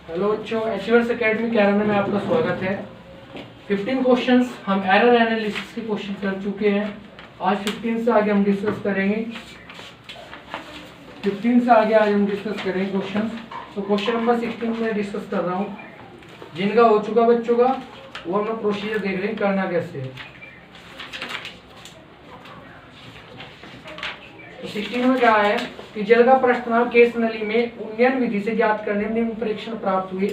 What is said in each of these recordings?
Hello बच्चों, achievers academy Kairana में आपका स्वागत है। 15 क्वेश्चंस हम एरर एनालिसिस के क्वेश्चन कर चुके हैं। आज 15 से आगे हम डिस्कस करेंगे। 15 से आगे आज हम डिस्कस करेंगे क्वेश्चन। तो क्वेश्चन नंबर 16 में डिस्कस कर रहा हूँ। जिनका हो चुका बच्चों का वो हम लोग प्रोसीजर देख रहे हैं करना कैसे है। तो 16 में क्या है कि जल का प्रश्नांक केश नली में उन्नयन विधि से ज्ञात करने में निम्न परीक्षण प्राप्त हुए।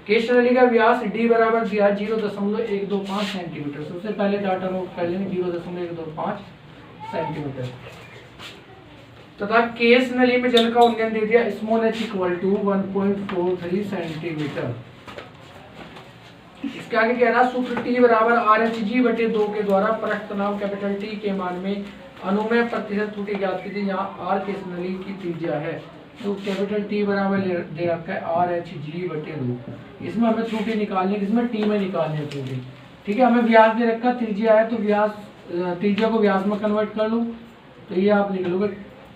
केश नली का व्यास d बराबर दिया 0.125 सेंटीमीटर। सबसे पहले डाटा नोट कर लेंगे 0.125 सेंटीमीटर। तथा केश नली में जल का उन्नयन दे दिया small h equal to 1.43 centimetre. इसके आगे कह रहा सूत्र T बराबर RH/2 के द्वारा प्रश्नांक कैपिटल T के मान में अनुमेय प्रतिशत त्रुटि ज्ञात कीजिए। यहाँ R केश नली की त्रिज्या है तो कैपिटल T बराबर दे रखा है RH/2। इसमें हमें त्रुटि निकालनी है, इसमें T में निकालनी है त्रुटि। ठीक है, हमें व्यास दे रखा त्रिज्या है तो व्यास त्रिज्या को व्यास में कन्वर्ट कर लो। तो ये आप लिख लोगे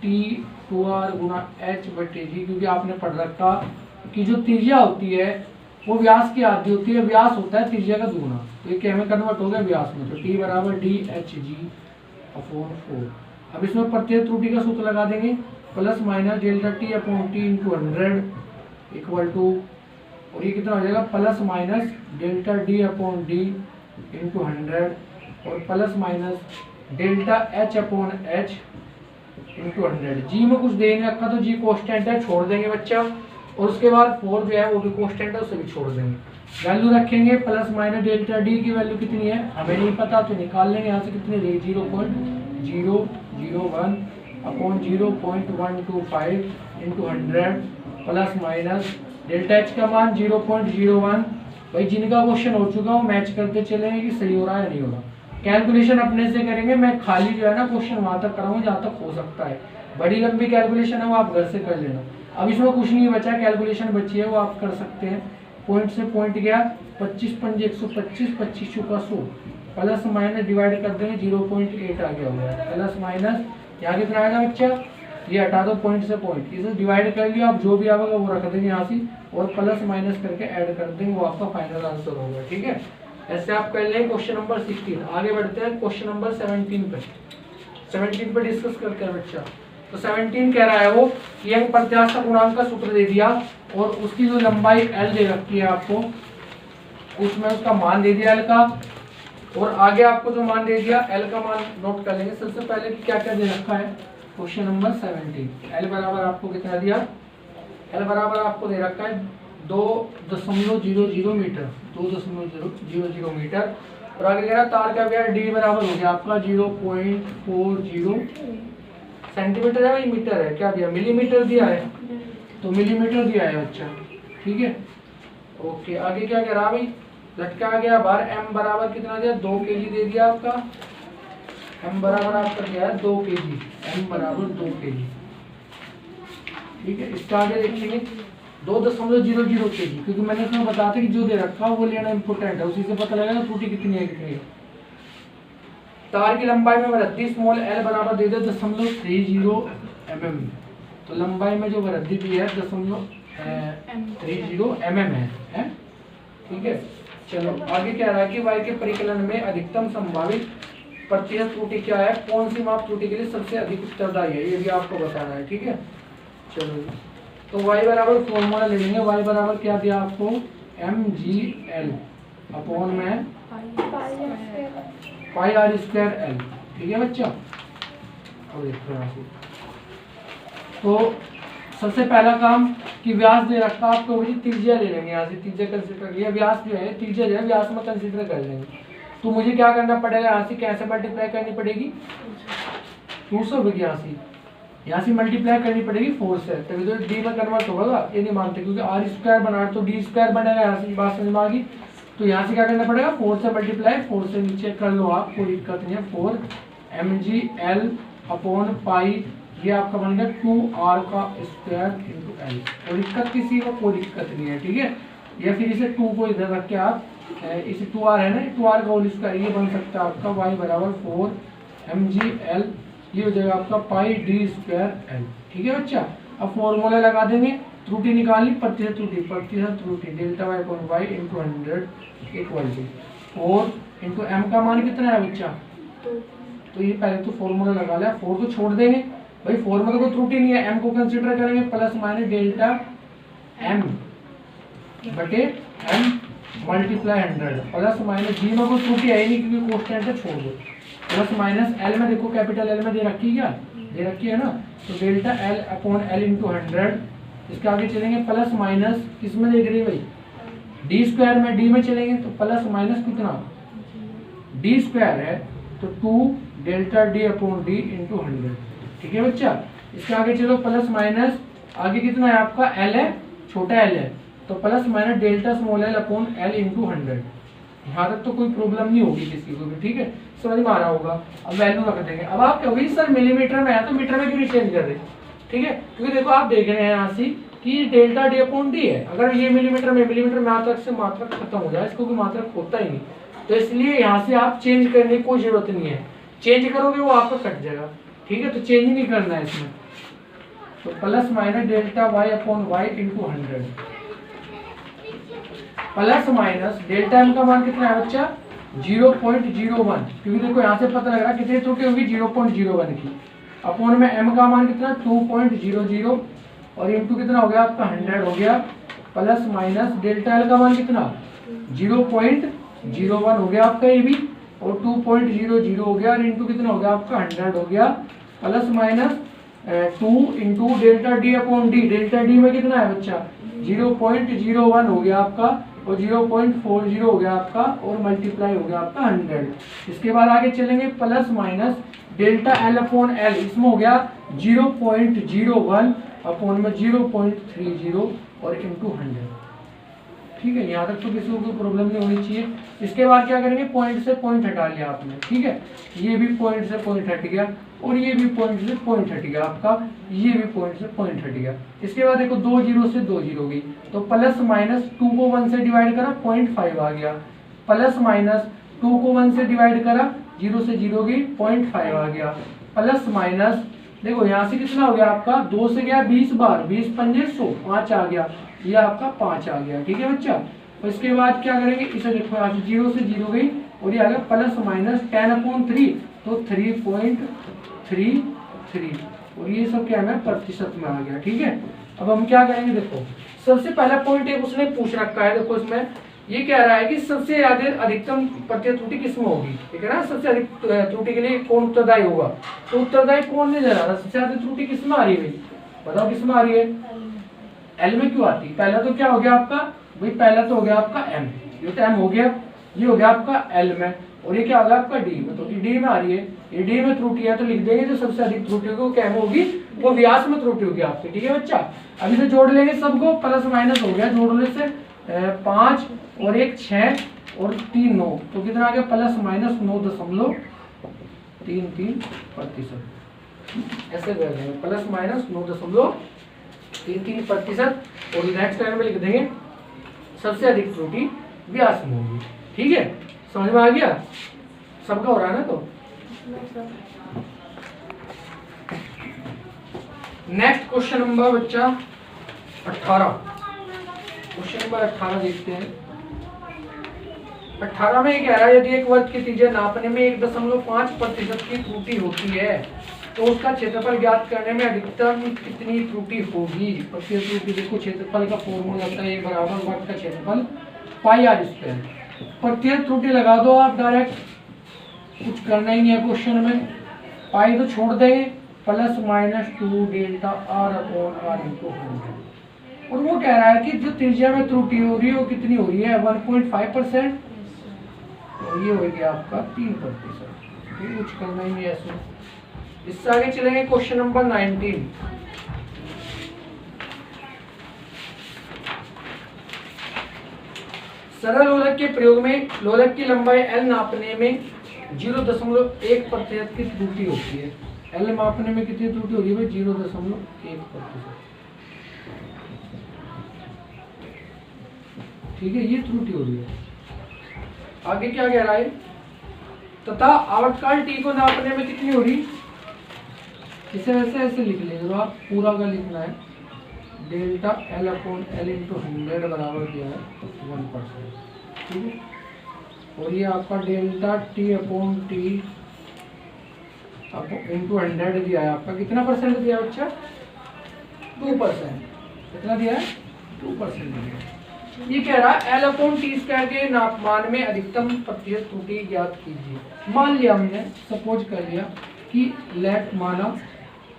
T2R गुना H/G, क्योंकि आपने पढ़ रखा कि जो त्रिज्या होती है वो व्यास की आधी होती है। व्यास होता है त्रिज्या का दुगुना, तो ये क्या में कन्वर्ट हो गया व्यास में। तो T बराबर DHG/4। अब इसमें प्रत्येक त्रुटि का सूत्र लगा देंगे plus minus delta T/T into 100 equal to, और ये कितना हो जाएगा plus minus delta D/D into 100 और plus minus delta H/H into 100। जी में कुछ देने रखा तो जी कॉन्स्टेंट है, छोड़ देंगे बच्चा। और उसके बाद 4 जो है वो भी कॉन्स्टेंट है, उसे भी छोड़ देंगे। वैल्यू रखेंगे प्लस माइनस डेल्टा डी की वैल्यू कितनी है हमें नहीं पता, तो निकाल लेंगे यहाँ से कितनी रही 0.001 upon 0.125 into 100 plus minus delta H का मान 0.01। भाई जिनका क्वेश्चन हो चुका वो मैच करते चलेंगे कि सही हो रहा है या नहीं हो रहा। कैलकुलेशन अपने से करेंगे, मैं खाली जो है ना क्वेश्चन वहां तक कराऊंगा जहाँ तक हो सकता है। बड़ी लंबी कैलकुलेशन है वो आप घर से कर लेना। अब इसमें कुछ नहीं बचा, कैलकुलेशन बची है वो आप कर सकते हैं। पॉइंट से पॉइंट गया 25 पंजे 125 25 चौका 100 प्लस माइनस डिवाइड कर देंगे 0.8 आ गया हुआ है। प्लस माइनस यहाँ कितना आएगा बच्चा, ये हटा दो पॉइंट से पॉइंट, इसे डिवाइड कर लिया। आप जो भी आएगा वो रख देंगे यहाँ से और प्लस माइनस करके ऐड कर देंगे, वो आपका फाइनल आंसर होगा। ठीक है, ऐसे आप कर लेंगे क्वेश्चन नंबर 16। आगे बढ़ते हैं क्वेश्चन नंबर 17 पे। 17 पे डिस्कस करते हैं बच्चा। तो 17 कह रहा है वो कि एक प्रत्यास्थ गुणांक का सूत्र दे दिया और उसकी जो लंबाई L दे रखी है आपको, उसमें उसका मान दे दिया L का, और आगे आपको जो मान दे दिया L का मान नोट कर लेंगे। सबसे पहले क्या क्या दे रखा है क्वेश्चन नंबर 17। L बराबर आपको कितना दिया, L बराबर आपको दे रखा है 2.00 मीटर, 2.00 मीटर। और आगे कह रहा तार का व्यास D बराबर हो गया आपका 0.40 सेंटीमीटर है, वही मीटर है, क्या दिया मिलीमीटर दिया है, तो मिलीमीटर दिया है बच्चा। ठीक है, ओके। आगे क्या कह रहा भाई, लटका गया भार M बराबर कितना दिया 2 kg दे दिया आपका। M बराबर आपका दिया है 2 kg, M बराबर 2 kg। ठीक है, इसका आगे देखेंगे 2.00 kg, क्योंकि मैंने इसमें बताया था कि जो दे रखा वो लेना इंपोर्टेंट है, उसी से पता लगेगा त्रुटि कितनी है कितनी है। तार की लंबाई में वृद्धि स्मॉल l बराबर दे दे 0.30 mm। तो लंबाई में जो वृद्धि दी है 0.30 mm है। ठीक है, चलो आगे क्या रहा है कि y के परिकलन में अधिकतम संभावित प्रतिशत त्रुटि क्या है, कौन सी माप त्रुटि के लिए सबसे अधिक उत्तरदायी है, ये भी आपको बताना है। ठीक है, चलो तो y बराबर फॉर्मूला ले लेंगे। y बराबर क्या दिया आपको mgl अपॉन में पाई r स्क्वायर l। ठीक है बच्चा, और देखो तो सबसे पहला काम कि व्यास दे रखा आपको, वही त्रिज्या ले लेंगे यहाँ से, त्रिज्या कंसीडर किया, व्यास जो है त्रिज्या जो है व्यास में कंसीडर कर लेंगे। तो मुझे क्या करना पड़ेगा, यहाँ से कैसे मल्टीप्लाई करनी पड़ेगी 282, यहाँ से मल्टीप्लाई करनी पड़ेगी 4 से, तभी तो डी में कन्वर्ट होगा। ये नहीं मानते क्योंकि r स्क्वायर बना तो डी स्क्वायर बनेगा, यहाँ से बात समझ में आ गई। तो यहाँ से क्या करना पड़ेगा 4 से मल्टीप्लाई, 4 से नीचे कर लो आप, कोई दिक्कत नहीं है। 4 mgl अपॉन पाई, ये आपका बन गया 2r का स्क्वायर इंटू l। कोई दिक्कत किसी को, कोई दिक्कत नहीं है। ठीक है, या फिर इसे 2 को इधर रख के आप इसे 2r है ना, 2r का होल स्क्वायर, ये बन सकता है आपका y बराबर 4 mgl, ये हो जाएगा आपका पाई d स्क्वायर l। ठीक है बच्चा, अब फॉर्मूला लगा देंगे त्रुटि निकालनी, प्रतिशत त्रुटि delta Y upon Y into 100 equal to 4 into M का मान कितना है बच्चा, तो ये पहले तो फॉर्मूला लगा लिया, 4 को छोड़ देंगे भाई, 4 में तो कोई त्रुटि नहीं है, एम को कंसीडर करेंगे प्लस माइनस डेल्टा एम बटे एम मल्टीप्लाई 100 प्लस माइनस जी में कोई त्रुटि है ही नहीं क्योंकि कोष्टेंट है, छोड़ दो, प्लस माइनस एल में देखो कैपिटल एल में दे रखी है क्या, दे रखी है ना, तो delta L upon L into 100, इसके आगे चलेंगे प्लस माइनस किस में देख रही है भाई, डी स्क्वायर में, डी में चलेंगे तो प्लस माइनस कितना, डी स्क्वायर है तो 2 delta d upon d into 100, ठीक है बच्चा। इसके आगे चलो प्लस माइनस, आगे कितना है आपका एल है, छोटा एल है, तो plus minus delta small L upon L into 100, यहाँ तक तो कोई प्रॉब्लम नहीं होगी किसी को भी, ठीक है, समझ में आ रहा होगा। अब वैल्यू रख देंगे, अब आप कहोगे सर मिलीमीटर में है तो मीटर में क्यों नहीं चेंज कर रहे, ठीक है, क्योंकि देखो आप देख रहे हैं यहाँ से कि डेल्टा डी अपॉन डी है, अगर ये मिलीमीटर में मात्रक से मात्रक खत्म हो जाए, इसको कोई मात्रक होता ही नहीं, तो इसलिए यहाँ से आप चेंज करने की कोई जरूरत नहीं है, चेंज करोगे वो आपका कट जाएगा, ठीक है, तो चेंज नहीं करना है इसमें, तो plus minus delta Y upon Y into 100 plus minus delta M का मान कितना है बच्चा 0.01, क्योंकि देखो यहाँ से पता लग रहा है कितनी त्रुटि होगी 0.01 की, अपॉन में एम का मान कितना 2.00 और इंटू कितना हो गया आपका 100 हो गया, प्लस माइनस डेल्टा एल का मान कितना 0.01 हो गया आपका ये भी, और 2.00 हो गया और इंटू कितना हो गया आपका 100 हो गया, plus minus 2 into delta d upon D, delta D में कितना है बच्चा 0.01 हो गया आपका और 0.40 हो गया आपका और मल्टीप्लाई हो गया आपका 100। इसके बाद आगे चलेंगे plus minus delta L upon L, इसमें हो गया 0.01 अपॉन में 0.30 और इंटू 100, ठीक है, यहाँ तक तो किसी को कोई प्रॉब्लम नहीं होनी चाहिए। इसके बाद क्या करेंगे, पॉइंट से पॉइंट हटा लिया आपने, ठीक है, ये भी पॉइंट से पॉइंट हट गया और ये भी पॉइंट से पॉइंट हट गया आपका, ये भी पॉइंट से पॉइंट हट गया। इसके बाद देखो 2 जीरो से 2 जीरो गई, तो प्लस माइनस 2 को 1 से डिवाइड करा 0.5 आ गया, प्लस माइनस 2 को 1 से डिवाइड करा 0 से 0 गई 0.5 आ गया, प्लस माइनस देखो यहाँ से कितना हो गया आपका 2 से गया 20 बार, 20 पंजे 100, 5 आ गया, ये आपका 5 आ गया, ठीक है बच्चा। और इसके बाद क्या करेंगे, इसे देखो यहाँ से 0 से 0 गई और ये आ गया प्लस माइनस 10/3, तो 3.33 और ये सब क्या है प्रतिशत में आ गया, ठीक है। अब हम क्या करेंगे, देखो सबसे पहला पॉइंट एक उसने पूछ रखा है, देखो इसमें ये कह रहा है कि सबसे ज्यादा अधिकतम प्रतिशत त्रुटि किसमें होगी, ठीक है ना, सबसे अधिक त्रुटि के लिए कौन उत्तरदायी होगा, तो उत्तरदायी कौन नहीं दे रहा था, सबसे ज्यादा त्रुटि किसमें आ रही है, बताओ किसमें आ रही है, एल में क्यों आती है। पहला तो क्या हो गया आपका भाई, पहला तो हो गया आपका एम, ये तो एम हो गया, ये हो गया आपका एल में और ये क्या हो गया आपका डी में, तो डी में आ रही है, ये डी में त्रुटि है तो लिख देंगे जो सबसे अधिक त्रुटि होगी वो क्या होगी, वो व्यास में त्रुटि होगी आपकी, ठीक है बच्चा। अभी से जोड़ लेंगे सबको, प्लस माइनस हो गया, जोड़ने से 5 और 1 6 और 3 9, तो कितना आ गया प्लस माइनस 9.33%, ऐसे कर देंगे प्लस माइनस 9.33%। और नेक्स्ट लाइन में लिख देंगे सबसे अधिक त्रुटि व्यास में होगी, ठीक है, समझ में आ गया, सबका हो रहा है ना। तो नेक्स्ट क्वेश्चन नंबर बच्चा 18, क्वेश्चन नंबर 18 देखते हैं। 18 में कह रहा है यदि एक वर्ग की त्रिज्या नापने में 1.5% की त्रुटि होती है तो उसका क्षेत्रफल ज्ञात करने में अधिकतम कितनी त्रुटि होगी। प्रतिशत त्रुटि देखो, क्षेत्रफल का फॉर्मूला होता है बराबर वर्ग का क्षेत्रफल पाई आर स्क्वायर। प्रतिशत त्रुटि लगा दो आप डायरेक्ट, कुछ करना ही नहीं है क्वेश्चन में, पाई तो छोड़ देंगे, plus minus 2 delta R upon R into 100। और वो कह रहा है कि जो त्रिज्या में त्रुटि हो रही है वो कितनी हो रही है 1.5%, और ये हो गया आपका 3%, कुछ करना ही नहीं है इसमें। इससे आगे चलेंगे क्वेश्चन नंबर 19। सरल लोलक के प्रयोग में लोलक की लंबाई L नापने में 0.1% की त्रुटि होती है। L मापने में कितनी त्रुटि हो रही है 0.1%, ठीक है, ये त्रुटि हो रही है। आगे क्या कह रहा है, तथा आवर्तकाल T को नापने में कितनी हो रही, इसे वैसे ऐसे लिख लेंगे, तो आप पूरा का लिखना है delta L upon L into 100 बराबर दिया है 1%, ठीक है। और ये आपका delta T upon T into 100 दिया है आपका, कितना परसेंट दिया बच्चा? 2%। कितना दिया है? 2% दिया है। ये कह रहा है एल अपॉन टी स्क्वायर के मान में अधिकतम प्रतिशत त्रुटि ज्ञात कीजिए। मान लिया हमने, सपोज कर लिया कि लेट माना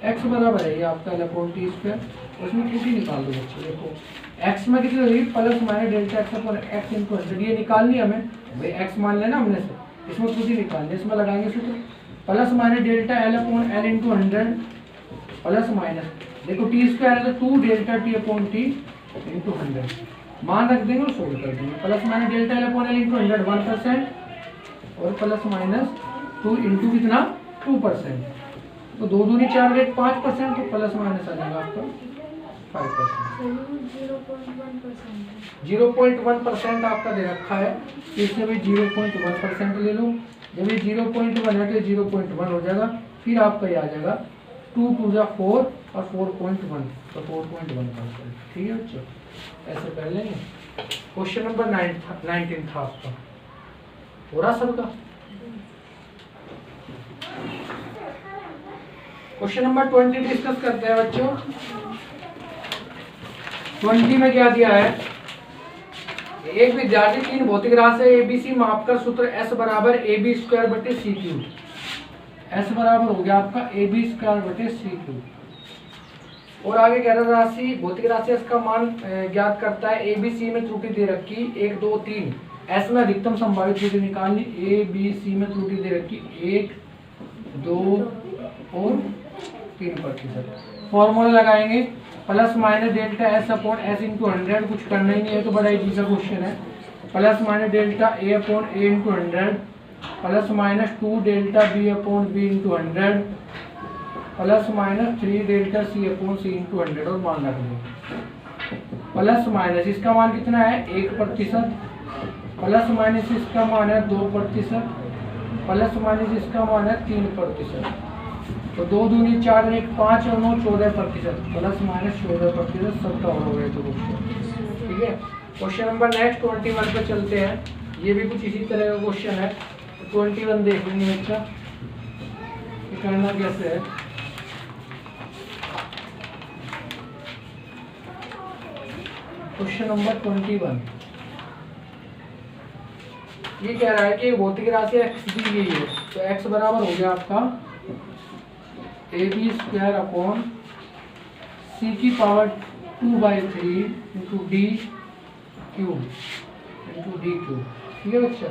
x बराबर है ये आपका एल अपॉन टी स्क्वायर, उसमें त्रुटि निकाल दो बच्चे। देखो x में कितनी होगी? Plus minus delta x upon x into 100, ये निकालनी हमें भाई, x मान लेना हमने से, इसमें त्रुटि निकालनी, इसमें लगाएंगे सूत्र plus minus delta L upon L into 100 plus minus, देखो टी स्क्वायर है तो 2 delta T upon T into 100, मान रख देंगे और सोल्व कर देंगे। Plus minus delta L upon L into 100 1% और प्लस माइनस 2 इंटू कितना? 2%, तो 2 दूनी 4 एक 5%, तो प्लस माइनस आ जाएगा आपका 5%। 0.1% आपका दे रखा है, इसमें भी 0.1% ले लो। जब ये 0.1 है तो 0.1 हो जाएगा, फिर आपका ये आ जाएगा 2 2 जा 4 और 4.1, तो 4.1%, ठीक है बच्चों। ऐसे कर लेंगे। क्वेश्चन नंबर 19 था आपका, हो रहा सबका। क्वेश्चन नंबर 20 डिस्कस करते हैं बच्चों। 20 में क्या दिया है? एक विद्यार्थी 3 भौतिक राशि एबीसी मापकर सूत्र s बराबर ए बी स्क्वायर बटे सी क्यूब, s बराबर हो गया आपका ए बी स्क्वायर बटे सी क्यूब। और आगे कह रहा राशि भौतिक राशि s का मान ज्ञात करता है। ए बी सी में त्रुटि दे रखी 1 2 3, s में अधिकतम संभावित त्रुटि निकालनी। ए बी सी में त्रुटि दे रखी 1 2 और 3%। फॉर्मूला लगाएंगे plus minus delta S upon S into 100, कुछ करना ही नहीं है तो बड़ा इजी सा क्वेश्चन है। Plus minus delta a upon a into 100 plus minus 2 delta b upon b into 100 plus minus 3 delta c upon c into 100 और मान रख दें। प्लस माइनस इसका मान कितना है? 1%, प्लस माइनस इसका मान है 2%, प्लस माइनस इसका मान है 3%, तो 2 दूनी 4 1 5 और 9 14%, प्लस माइनस 14%, सबका हो गया तो क्वेश्चन, ठीक है। क्वेश्चन नंबर नेक्स्ट 21 पे चलते हैं। ये भी कुछ इसी तरह का क्वेश्चन है, 21 देख लेंगे बच्चा ये करना कैसे है। क्वेश्चन नंबर 21 ये कह रहा है कि भौतिक राशि x दी गई है, तो x बराबर हो गया आपका ए बी स्क्वायर अपॉन सी की पावर 2/3 इंटू डी क्यूब, ठीक है बच्चा।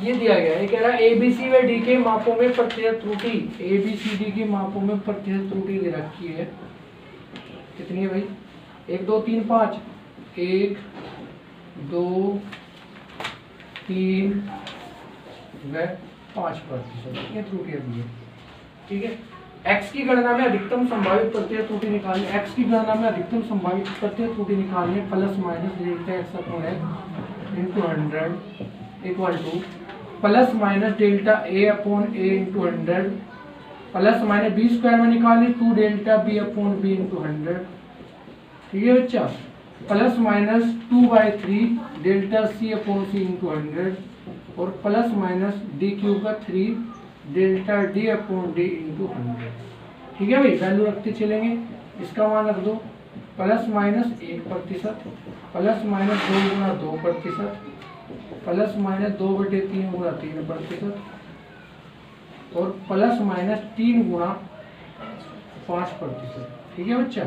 ये दिया गया है, कह रहा है ए बी सी व डी के मापों में प्रतिशत त्रुटि, ए बी सी डी के मापों में प्रतिशत त्रुटि दे रखी है। कितनी है भाई? 1 2 3 5, 1 2 3 व 5%, ये त्रुटि अभी है, ठीक है। x की गणना में अधिकतम संभावित प्रतिशत त्रुटि निकालनी, x की गणना में अधिकतम संभावित प्रतिशत त्रुटि निकालनी है। Plus minus delta x upon x into 100 equal to plus minus delta a upon a into 100 plus minus b square में निकालनी 2 delta b upon b into 100, ठीक है बच्चा। Plus minus 2/3 delta c upon c into 100 और plus minus d cube का 3 delta d upon d into 100, ठीक है भाई। वैल्यू रखते चलेंगे, इसका मान रख दो प्लस माइनस 1%, प्लस माइनस 2 गुना 2%, प्लस माइनस 2/3 गुना 3% और प्लस माइनस 3 गुना 5%, ठीक है बच्चा।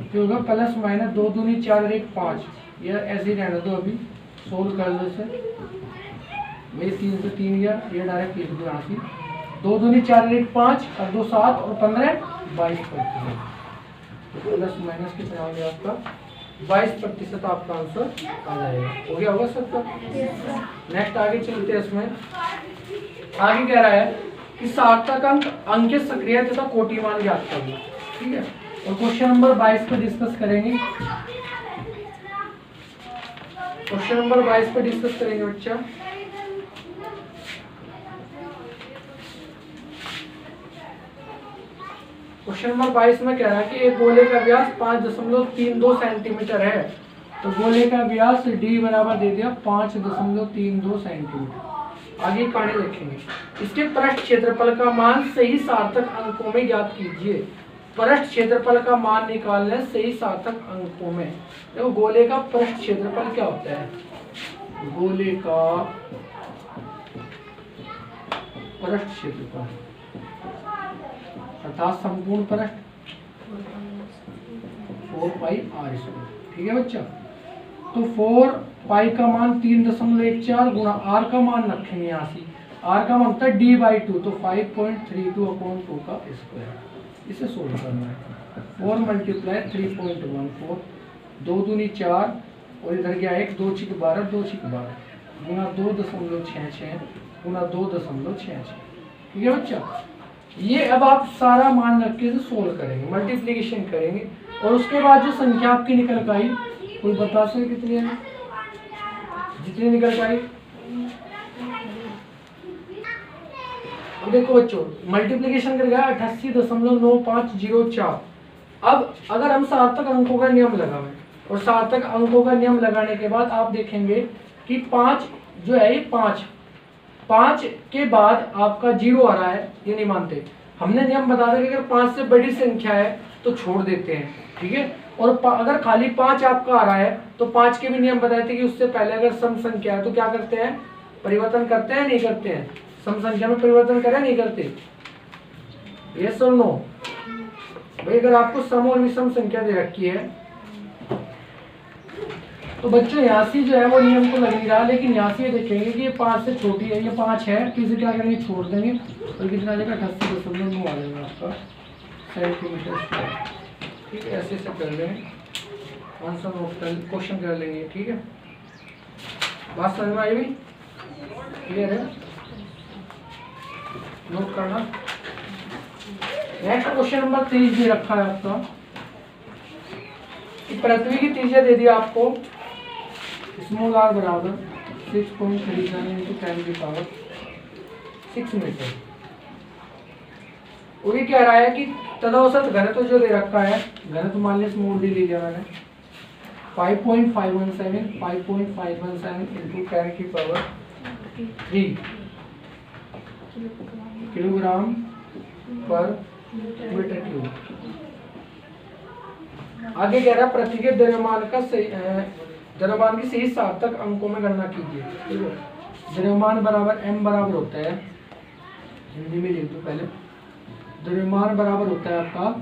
जो होगा प्लस माइनस 2 दूनी 4 1 5, यह ऐसे ही रहने दो, अभी सोल्व कर लो इसे भाई। 3 से 3 गया, ये डायरेक्ट लिख दो यहाँ से। 2 दूनी 4 1 5 और 2 7 और 15 22%, प्लस माइनस कितना हो गया आपका 22% आपका आंसर आ जाएगा। हो गया होगा सबका। नेक्स्ट आगे चलते हैं। इसमें आगे कह रहा है कि सार्थक अंक अंकित सक्रिय तथा कोटि मान ज्ञात करना, ठीक है। और क्वेश्चन नंबर 22 पे डिस्कस करेंगे। क्वेश्चन नंबर 22 पे डिस्कस करेंगे बच्चा। क्वेश्चन नंबर 22 में कह रहा है कि एक गोले का व्यास 5.32 सेंटीमीटर है, तो गोले का व्यास d बराबर दे दिया 5.32 सेंटीमीटर। आगे कहानी देखेंगे। इसके पृष्ठ क्षेत्रफल का मान सही सार्थक अंकों में ज्ञात कीजिए। पृष्ठ क्षेत्रफल का मान निकालना है सही सार्थक अंकों में। देखो गोले का पृष्ठ क्षेत्रफल क्या होता है, गोले का पृष्ठ क्षेत्रफल अर्थात संपूर्ण पृष्ठ 4πr²। ठीक है बच्चा, तो 4 का मान 3.14 गुणा r का मान रखेंगे यहाँ से, r का मान होता है d/2, तो 5.32/2 का स्क्वायर। इसे सोल्व करना है। 4 × 3.14, 2 दूनी 4 और इधर गया 1, 2 छिक 12, 2 छिक 12 गुणा 2.66 गुणा 2.66। ठीक है बच्चा, ये अब आप सारा मान रख के सोल्व करेंगे, मल्टीप्लिकेशन करेंगे और उसके बाद जो संख्या आपकी निकल पाई, कोई बता सके कितनी है, जितनी निकल पाई। अब देखो बच्चों मल्टीप्लिकेशन कर गया 88.9504। अब अगर हम सार्थक अंकों का नियम लगाएं और सार्थक अंकों का नियम लगाने के बाद आप देखेंगे कि 5 जो है ये 5 के बाद आपका 0 आ रहा है, ये नहीं मानते। हमने नियम बता दिया कि अगर 5 से बड़ी संख्या है तो छोड़ देते हैं। ठीक है, और अगर खाली 5 आपका आ रहा है तो 5 के भी नियम बताए थे कि उससे पहले अगर सम संख्या है तो क्या करते हैं, परिवर्तन करते हैं नहीं करते हैं, सम संख्या में परिवर्तन करें नहीं करते, यस और नो। भाई अगर आपको सम और विषम संख्या दे रखी है तो बच्चों यहाँ से जो है वो नियम को लगेगा, लेकिन यहाँ से देखेंगे कि ये 5 से छोटी है, ये 5 है तो इसे क्या करेंगे, छोड़ देंगे और कितना आ जाएगा 88.9 आ जाएगा आपका सेंटीमीटर। ठीक है, ऐसे सब कर लेंगे, आंसर नोट कर, क्वेश्चन कर लेंगे। ठीक है, बात समझ में आई भी, क्लियर है, नोट करना। नेक्स्ट क्वेश्चन नंबर 23 भी रखा है आपका, पृथ्वी की त्रिज्या दे दिया आपको स्मॉल r बराबर 6.37 × 10⁶ मीटर। और ये कह रहा है कि तदौसत घनत्व जो दे रखा है, घनत्व मान लिया स्मॉल d ले लिया मैंने 5.517 × 10⁻³ किलोग्राम पर मीटर क्यूब। आगे कह रहा है पृथ्वी के द्रव्यमान का द्रव्यमान की सही सार्थक अंकों में गणना कीजिए। ठीक है, द्रव्यमान बराबर m बराबर होता है, हिंदी में लिख दो पहले, द्रव्यमान बराबर होता है आपका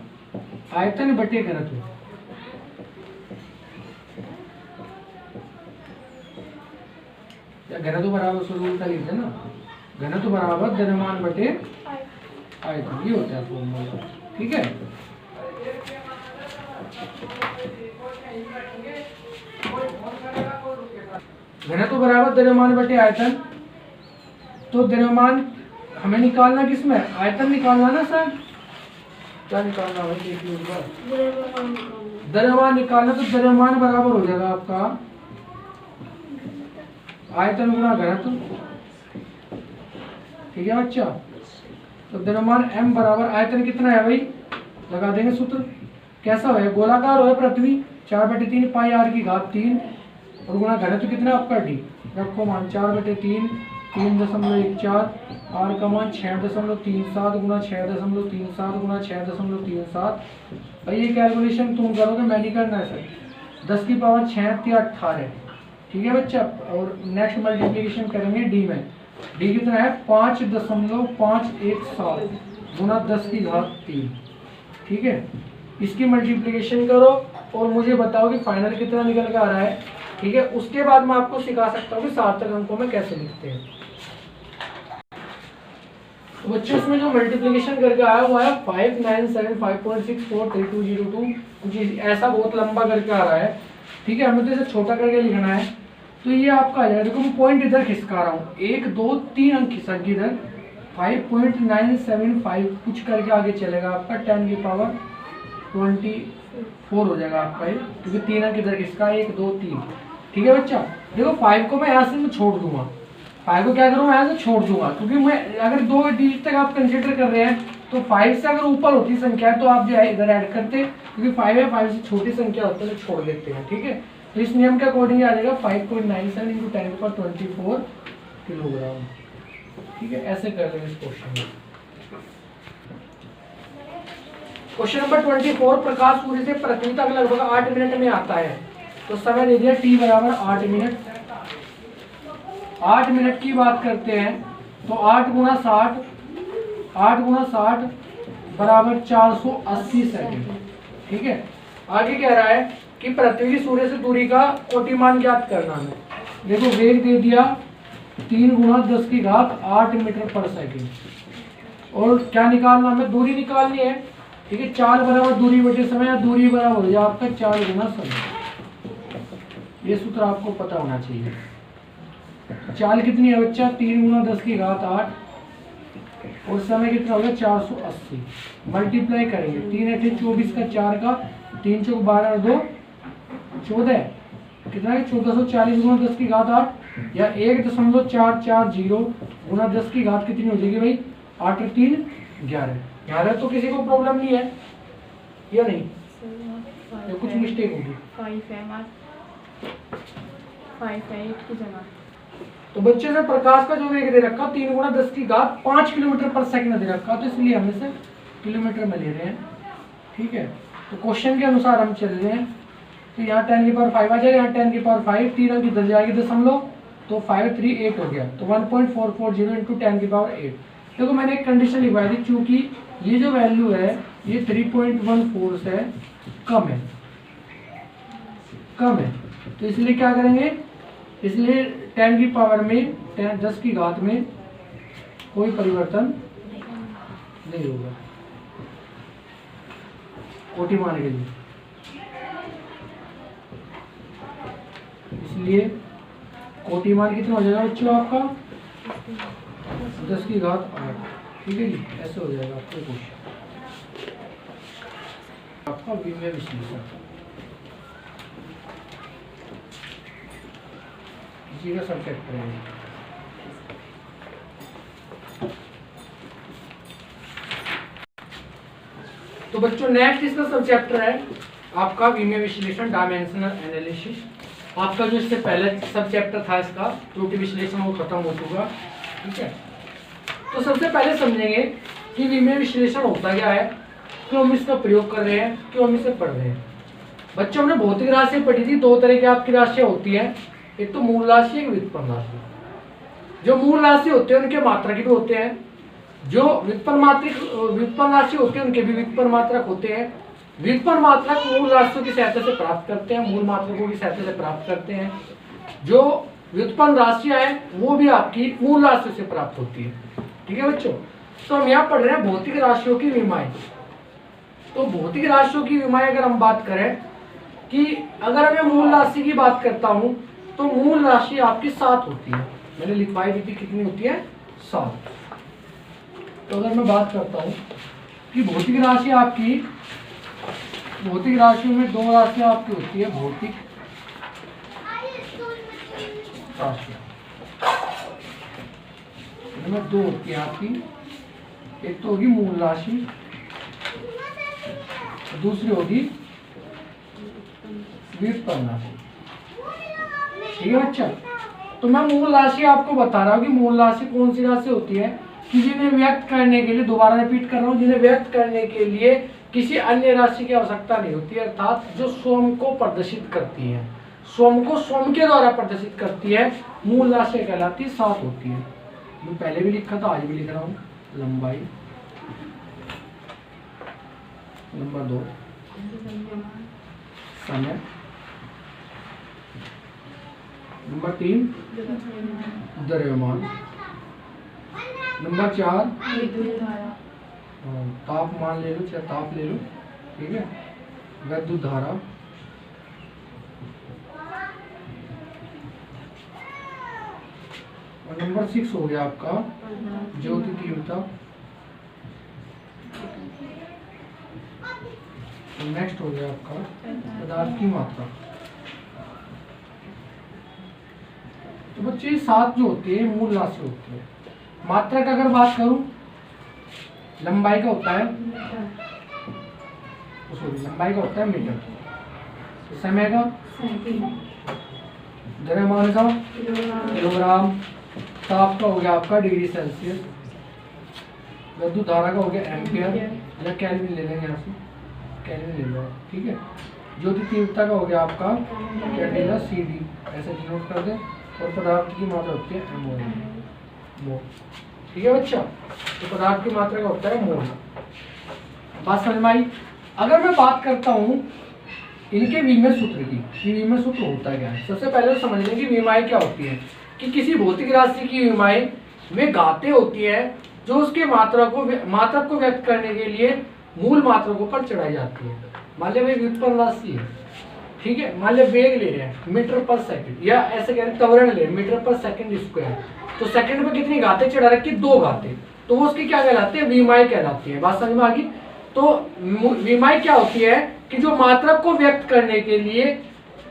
आयतन बटे घनत्व। या घनत्व बराबर शुरू उल्टा लिखते हैं ना, घनत्व बराबर द्रव्यमान बटे आयतन, ये होता है फॉर्मूला। ठीक है, घनत्व बराबर द्रव्यमान बटे आयतन। तो द्रव्यमान हमें निकालना किसमें, आयतन निकालना ना सर, क्या निकालना है देखिए एक बार, द्रव्यमान निकालना। तो द्रव्यमान बराबर हो जाएगा आपका आयतन गुणा घनत्व। ठीक है बच्चा, तो द्रव्यमान m बराबर आयतन कितना है भाई, लगा देंगे सूत्र। कैसा है, गोलाकार हो पृथ्वी 4/3 πr³ और गुणा घनत्व कितना आपका d, रखो मान 4/3 3.14, r का मान 6.37 गुणा 6.37 गुणा 6.37। भाई ये कैलकुलेशन तुम करोगे, मैं नहीं करना है सर। 10 की पावर 6 या 18। ठीक है बच्चा, और नेक्स्ट मल्टीप्लिकेशन करेंगे d में, d कितना है 5.517 गुणा 10⁻³ ठीक है, इसकी मल्टीप्लिकेशन करो और मुझे बताओ कि फाइनल कितना निकल के आ रहा है। ठीक है, उसके बाद मैं आपको सिखा सकता हूँ कि सार्थक अंकों में कैसे लिखते हैं। तो बच्चों इसमें जो मल्टीप्लिकेशन करके आया हुआ है 597.5.643202, कुछ ऐसा बहुत लंबा करके आ रहा है। ठीक है, हमें तो इसे छोटा करके लिखना है। तो ये आपका आ जाएगा, देखो मैं पॉइंट इधर खिसका रहा हूँ, 1 2 3 अंक खिसक के इधर 5.975 कुछ करके आगे चलेगा आपका 10⁻24 हो जाएगा आपका ये, क्योंकि 3 अंक इधर खिसका 1 2 3। ठीक है बच्चा, देखो 5 को मैं यहाँ से मैं छोड़ दूंगा, 5 को क्या करूँगा यहाँ से छोड़ दूंगा, क्योंकि मैं अगर 2 डिजिट तक आप कंसिडर कर रहे हैं तो 5 से अगर ऊपर होती संख्या है तो आप जो है इधर ऐड करते, क्योंकि 5 है, 5 से छोटी संख्या होती है तो छोड़ देते हैं, ठीक है। तो इस नियम के अकॉर्डिंग आ जाएगा 5.97 × 10⁻24 किलोग्राम, ठीक है। ऐसे कर लेंगे इस क्वेश्चन में। क्वेश्चन नंबर 24, प्रकाश सूर्य से पृथ्वी तक लगभग 8 मिनट में आता है, तो समय दे दिया t बराबर 8 मिनट। 8 मिनट की बात करते हैं तो 8 × 60, 8 × 60 बराबर 480 सेकंड, ठीक है। आगे कह रहा है कि पृथ्वी की सूर्य से दूरी का कोटिमान ज्ञात करना है। देखो वेग दे दिया 3 × 10⁸ मीटर पर सेकंड, और क्या निकालना हमें, दूरी निकालनी है, ठीक है। चाल बराबर दूरी बटे समय, या दूरी बराबर हो जाए आपका 4 × समय। ये सूत्र आपको पता होना चाहिए। चाल कितनी है बच्चा, 3 × 10⁸, और समय कितना होगा 480। मल्टीप्लाई करेंगे, 3 × 8 24 का 4 का, 3 × 12 और 2 14, कितना है 1440 × 10⁸, या 1.440 × 10⁻, कितनी हो जाएगी भाई, 8 और 3 11। 11 तो किसी को प्रॉब्लम नहीं है या नहीं, या कुछ मिस्टेक होगी। 5 है 8 की जगह। तो बच्चे से प्रकाश का जो वेग दे रखा 3 × 10⁻, 5 किलोमीटर पर सेकंड दे रखा, तो इसलिए हम इसे किलोमीटर में ले रहे हैं, ठीक है। तो क्वेश्चन के अनुसार हम चल रहे हैं, तो यहाँ 10⁵ आ जाएगा, यहाँ 10⁵, 3 अंक इधर जाएगी दशमलव, तो 5 3 8 हो गया, तो 1.440 × 10⁸। देखो मैंने एक कंडीशन लिखवाई थी, चूंकि ये जो वैल्यू है ये 3.14 से कम है, तो इसलिए क्या करेंगे, इसलिए 10 की पावर में 10⁻ में कोई परिवर्तन नहीं होगा कोटिमान के लिए। इसलिए कोटिमान कितना हो जाएगा बच्चों आपका 10⁸, ठीक है जी। ऐसे हो जाएगा आपका क्वेश्चन, आपका विमेय विश्लेषण, इसी का सब्जेक्ट रहेगा। तो बच्चों नेक्स्ट इसका सब चैप्टर है आपका विमेय विश्लेषण, डायमेंशनल एनालिसिस। आपका जो इससे पहले सब चैप्टर था इसका त्रुटि विश्लेषण वो खत्म हो चुका, ठीक है। तो सबसे पहले समझेंगे कि विमेय विश्लेषण होता क्या है, क्यों हम इसका प्रयोग कर रहे हैं, क्यों हम इसे पढ़ रहे हैं। बच्चों हमने भौतिक राशि पढ़ी थी, 2 तरह की आपकी राशियां होती है, एक तो मूल राशि, एक व्युत्पन्न राशि। जो मूल राशि होते हैं उनके मात्रक भी होते हैं, जो व्युत्पन्न राशि होते हैं उनके भी व्युत्पन्न मात्रक होते हैं। व्युत्पन्न मात्रक मूल राशियों की सहायता से प्राप्त करते हैं, मूल मात्रकों की सहायता से प्राप्त करते हैं। जो व्युत्पन्न राशियां हैं वो भी आपकी मूल राशियों से प्राप्त होती है, ठीक है बच्चों। तो हम यहाँ पढ़ रहे हैं भौतिक राशियों की विमाएं। तो भौतिक राशियों की विमाएं अगर हम बात करें कि अगर मैं मूल राशि की बात करता हूँ तो मूल राशि आपकी 7 होती है, मैंने लिखवाई भी थी कितनी होती है 7। तो अगर मैं बात करता हूँ कि भौतिक राशि आपकी, भौतिक राशियों में 2 राशियां आपकी होती है, भौतिक राशि इनमें 2 होती है आपकी, एक तो होगी मूल राशि, दूसरी होगी व्युत्पन्न राशि, ठीक है बच्चा। तो मैं मूल राशि आपको बता रहा हूँ कि मूल राशि कौन सी राशि होती है कि जिन्हें व्यक्त करने के लिए, दोबारा रिपीट कर रहा हूँ, जिन्हें व्यक्त करने के लिए किसी अन्य राशि की आवश्यकता नहीं होती है, अर्थात जो स्वयं को प्रदर्शित करती है, स्वयं को स्वयं के द्वारा प्रदर्शित करती है, मूल राशि कहलाती है, 7 होती है। मैं पहले भी लिखा था, आज भी लिख रहा हूँ। लंबाई, नंबर 2 समय, नंबर 3 द्रव्यमान, नंबर 4 तापमान ले लो, चाहे ताप ले लो, ठीक है, वैद्युत धारा, और नंबर 6 हो गया आपका ज्योति तीव्रता। नेक्स्ट हो गया आपका पदार्थ की मात्रा। तो बच्चे 7 जो होती है मूल राशि होती है। मात्रा की अगर बात करूं लंबाई का होता है, सॉरी लंबाई का होता है मीटर, समय का द्रव्यमान का किलोग्राम, ताप का हो गया आपका डिग्री सेल्सियस, विद्युत धारा का हो गया एम्पियर या केल्विन ले लेंगे यहाँ से, केल्विन ले लो ठीक है। ज्योति तीव्रता का हो गया आपका कैंडेला CD, ऐसे डिनोट कर दे। और पदार्थ की मात्रा होती है mol, ठीक है बच्चा। तो पदार्थ की मात्रा का होता है मोल। बात समझ में आई। अगर मैं बात करता हूँ इनके विमेय सूत्र की, कि विमेय सूत्र होता क्या है। सबसे पहले तो समझ लें कि विमाएं क्या होती है, कि किसी भौतिक राशि की विमाएं वे घातें होती है जो उसके मात्रक को व्यक्त करने के लिए मूल मात्रकों पर चढ़ाई जाती है। मान लिया भाई व्युत्पन्न राशि है, ठीक है, मान लिया वेग ले रहे हैं मीटर पर सेकंड, या ऐसे कह रहे हैं त्वरण ले मीटर पर सेकंड स्क्वायर, तो सेकंड में कितनी घातें चढ़ा रखी, 2 घातें, तो वो उसकी क्या कहलाती है, विमाएं कहलाती है। बात समझ में आ गई। तो विमाएं क्या होती है कि जो मात्रक को व्यक्त करने के लिए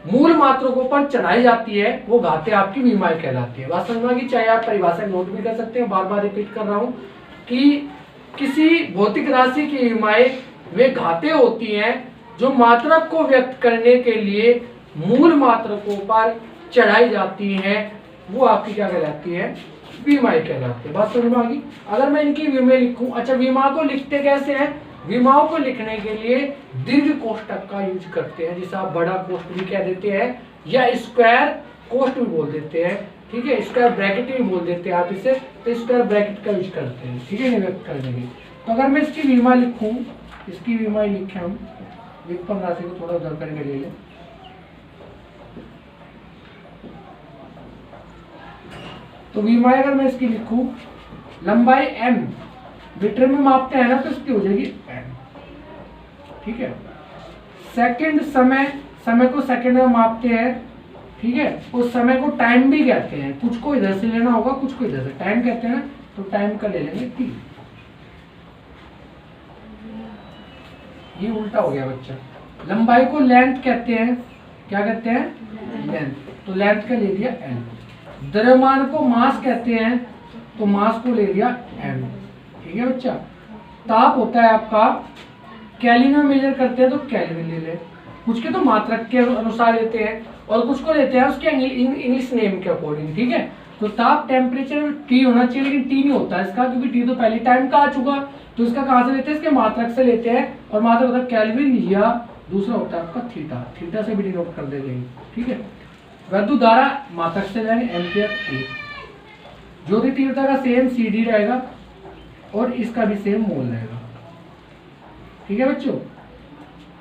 मूल मात्रकों पर चढ़ाई जाती है, वो घातें आपकी विमाएं कहलाती है। बात समझ में आ गई। चाहे आप परिभाषा नोट भी कर सकते हैं, बार बार रिपीट कर रहा हूं कि किसी भौतिक राशि की विमाएं वे घातें होती हैं जो मात्रक को व्यक्त करने के लिए मूल मात्रकों पर चढ़ाई जाती हैं, वो आपकी क्या कहलाती है, विमाएं कहलाती है। बात समझ में आ गई। अगर मैं इनकी विमाएं लिखूं, अच्छा विमा को लिखते कैसे हैं, विमाओं को लिखने के लिए दीर्घ कोष्ठक का यूज करते हैं, जिसे आप बड़ा कोष्ठ भी कह देते हैं या स्क्वायर कोष्ठ भी बोल देते हैं, ठीक है, स्क्वायर ब्रैकेट भी बोल देते हैं आप इसे, तो स्क्वायर ब्रैकेट का यूज करते हैं, ठीक है, व्यक्त करने के। तो अगर मैं इसकी विमा लिखूं, इसकी विमा लिखे हम, व्युत्पन्न राशि को थोड़ा उधर करके ले लें, तो विमा अगर मैं इसकी लिखूं, लंबाई m मीटर में मापते हैं ना, तो इसकी हो जाएगी m, ठीक है। सेकंड समय को सेकंड में मापते हैं, ठीक है, उस समय को टाइम भी कहते हैं, कुछ को इधर से लेना होगा, कुछ को इधर से, टाइम कहते हैं ना, तो टाइम का ले लेंगे t। ये उल्टा हो गया बच्चा। लंबाई को लेंथ कहते हैं, क्या कहते हैं, लेंथ, तो लेंथ का ले लिया l। द्रव्यमान को मास कहते हैं, तो मास को ले लिया m, ठीक है बच्चा। ताप होता है आपका, केल्विन में मेजर करते हैं तो केल्विन ले ले, कुछ के तो मात्रक के अनुसार लेते हैं और कुछ को लेते हैं उसके इंग्लिश नेम के अकॉर्डिंग, ठीक है। तो ताप टेम्परेचर T होना चाहिए, लेकिन T नहीं होता इसका, क्योंकि T तो पहले टाइम का आ चुका, तो इसका कहाँ से लेते हैं, इसके मात्रक से लेते हैं, और मात्रक होता है केल्विन, या दूसरा होता है आपका थीटा, थीटा से भी डिनोट कर देंगे, ठीक है। विद्युत धारा मात्रक से लेंगे एम्पियर A। ज्योति तीव्रता का सेम CD रहेगा और इसका भी सेम मोल रहेगा, ठीक है बच्चों।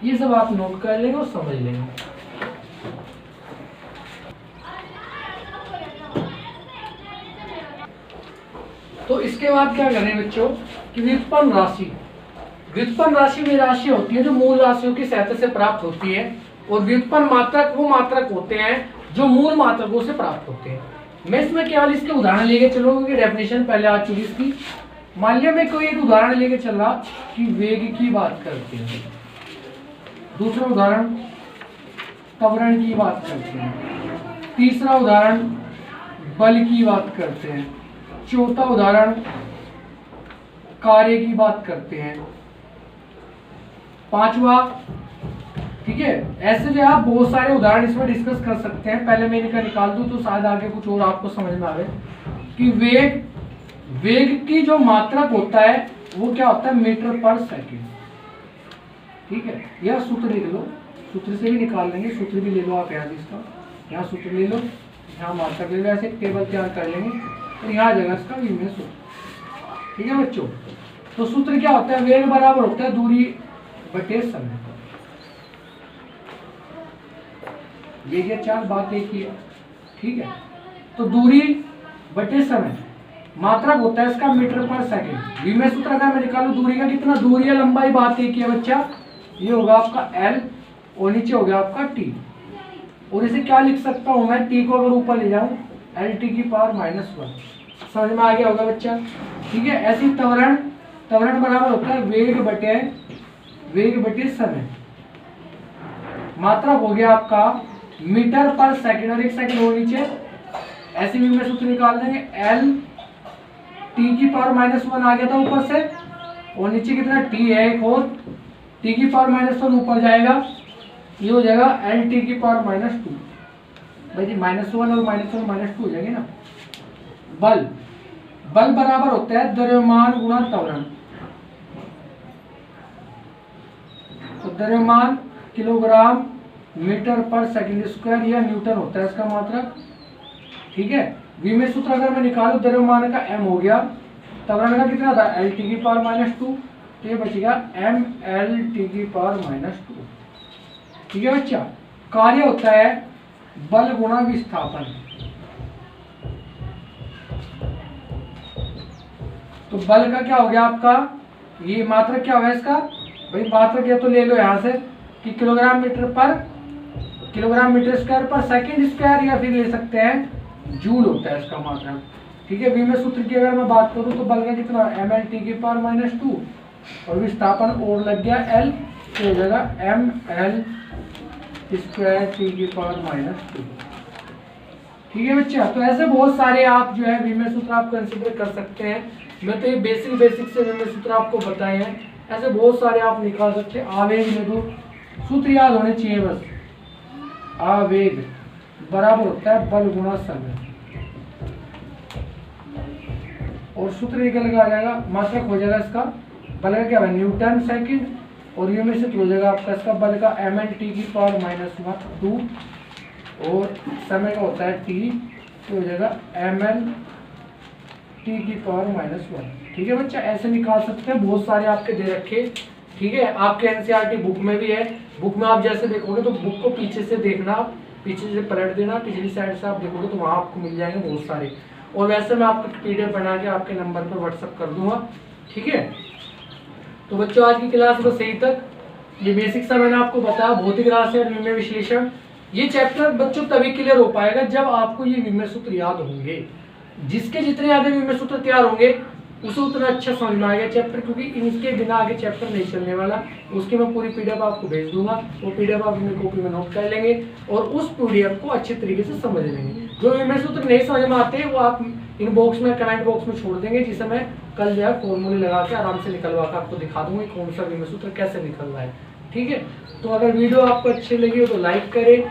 ये सब आप नोट कर लेंगे और समझ लेंगे। तो इसके बाद क्या करें बच्चों कि व्युत्पन्न राशि, व्युत्पन्न राशि वे राशि होती है जो मूल राशियों की सहायता से प्राप्त होती है, और व्युत्पन्न मात्रक वो मात्रक होते हैं जो मूल मात्रकों से प्राप्त होते हैं। मैं इसमें केवल इसके उदाहरण लेके चलूंगा, क्योंकि डेफिनेशन पहले आ चुकी इसकी। मान लिया मैं कोई एक उदाहरण लेके चल रहा कि वेग की बात करते हैं, दूसरा उदाहरण त्वरण की बात करते हैं, तीसरा उदाहरण बल की बात करते हैं, चौथा उदाहरण कार्य की बात करते हैं, पांचवा, ठीक है। ऐसे जो आप बहुत सारे उदाहरण इसमें डिस्कस कर सकते हैं। पहले मैं इनका निकाल दूं तो शायद आगे कुछ और आपको समझ में आवे कि वेग की जो मात्रक होता है वो क्या होता है, मीटर पर सेकंड, ठीक है। यह सूत्र लिख लो, सूत्र से भी निकाल लेंगे, सूत्र भी ले लो आप यहाँ, इसका यहाँ सूत्र ले लो, यहाँ मात्रक ले लो, ऐसे टेबल तैयार कर लेंगे, तो यहाँ जगह इसका विमेय सूत्र, ठीक है बच्चों। तो सूत्र क्या होता है, वेग बराबर होता है दूरी बटे समय। ये 4 बात एक ही है, ठीक है। तो दूरी बटे समय, मात्रक होता है इसका मीटर पर सेकंड। विमेय सूत्र अगर मैं निकालूं दूरी का, कितना दूरी है, लंबाई बात एक ही है बच्चा, ये होगा आपका L और नीचे हो गया आपका T। और इसे क्या लिख सकता हूं मैं, T को अगर ऊपर ले जाऊं LT की पावर -1। समझ में आ गया होगा बच्चा, ठीक है। ऐसी त्वरण बराबर होता है वेग बटे समय, मात्रक हो गया आपका मीटर पर सेकंड, और 1 सेकंड हो नीचे, ऐसे भी मैं सूत्र निकाल देंगे, L T की पावर -1 आ गया था ऊपर से, और नीचे कितना टी है एक और, टी की पावर -1 ऊपर जाएगा, ये हो जाएगा एल टी की पावर -2। भाई जी -1 और -1 -2 हो जाएंगे ना। बल बराबर होता है द्रव्यमान गुणा त्वरण। तो द्रव्यमान किलोग्राम मीटर पर सेकंड स्क्वायर या न्यूटन होता है इसका मात्रक। ठीक है, v में सूत्र अगर मैं निकालू द्रव्यमान का m हो गया, त्वरण का कितना था एल टी की पावर -2, तो ये बचेगा m एल टी की पावर -2। ठीक है बच्चा, कार्य होता है बल गुणा विस्थापन। तो बल का क्या हो गया आपका, ये मात्रक क्या होगा इसका, भाई मात्रक या तो ले लो यहाँ से कि किलोग्राम मीटर स्क्वायर पर सेकंड स्क्वायर, या फिर ले सकते हैं जूल होता है इसका मात्रक। ठीक है, v में सूत्र की अगर मैं बात करूं तो बल का कितना एम एल टी की पावर -2 और विस्थापन और लग गया एल, तो हो जाएगा एम एल स्क्वायर टी की पावर -2। ठीक है बच्चा, तो ऐसे बहुत सारे आप जो है v में सूत्र आप कंसिडर कर सकते हैं। मैं तो ये बेसिक से v में सूत्र आपको बताए हैं, ऐसे बहुत सारे आप निकाल सकते हैं। आवेग में तो सूत्र याद होने चाहिए बस, आवेग बराबर होता है बल गुणा समय, और सूत्र निकल के आ जाएगा, मात्रक हो जाएगा इसका बल का क्या है न्यूटन सेकंड, और यू में से हो जाएगा आपका इसका बल का एम एल टी की पावर -2, और समय का होता है टी, तो हो जाएगा एम एल टी की पावर -1। ठीक है बच्चा, ऐसे निकाल सकते हैं, बहुत सारे आपके दे रखे। ठीक है, आपके एनसीईआरटी बुक में भी है, बुक में आप जैसे देखोगे तो बुक को पीछे से देखना, पीछे से पलट देना, पिछली साइड से आप देखोगे तो वहाँ आपको मिल जाएंगे बहुत सारे, और वैसे मैं आपको पीडीएफ बना के आपके नंबर पर व्हाट्सअप कर दूंगा। ठीक है, तो बच्चों आज की क्लास बस यही तक। ये बेसिक सा मैंने आपको बताया, भौतिक राशि और विमेय विश्लेषण। ये चैप्टर बच्चों तभी क्लियर हो पाएगा जब आपको ये विमेय सूत्र याद होंगे। जिसके जितने ज्यादा विमेय सूत्र तैयार होंगे उसे उतना अच्छा समझ में आएगा चैप्टर, क्योंकि इनके बिना आगे चैप्टर नहीं चलने वाला। उसकी मैं पूरी पीडीएफ आपको भेज दूंगा, वो पीडीएफ आप अपनी कॉपी में नोट कर लेंगे और उस पीडीएफ को अच्छे तरीके से समझ लेंगे। जो विमेय सूत्र नहीं समझ में आते वो आप इनबॉक्स में कमेंट बॉक्स में छोड़ देंगे, जिसे मैं कल जो है फॉर्मूले लगा के आराम से निकलवा कर आपको दिखा दूंगा कौन सा विमेय सूत्र कैसे निकल रहा है। ठीक है, तो अगर वीडियो आपको अच्छी लगी हो तो लाइक करें,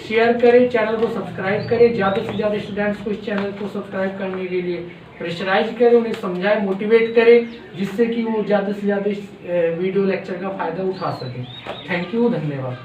शेयर करें, चैनल को सब्सक्राइब करें, ज़्यादा से ज़्यादा स्टूडेंट्स को इस चैनल को सब्सक्राइब करने के लिए प्रेशराइज करें, उन्हें समझाएं, मोटिवेट करें, जिससे कि वो ज़्यादा से ज़्यादा इस वीडियो लेक्चर का फ़ायदा उठा सकें। थैंक यू, धन्यवाद।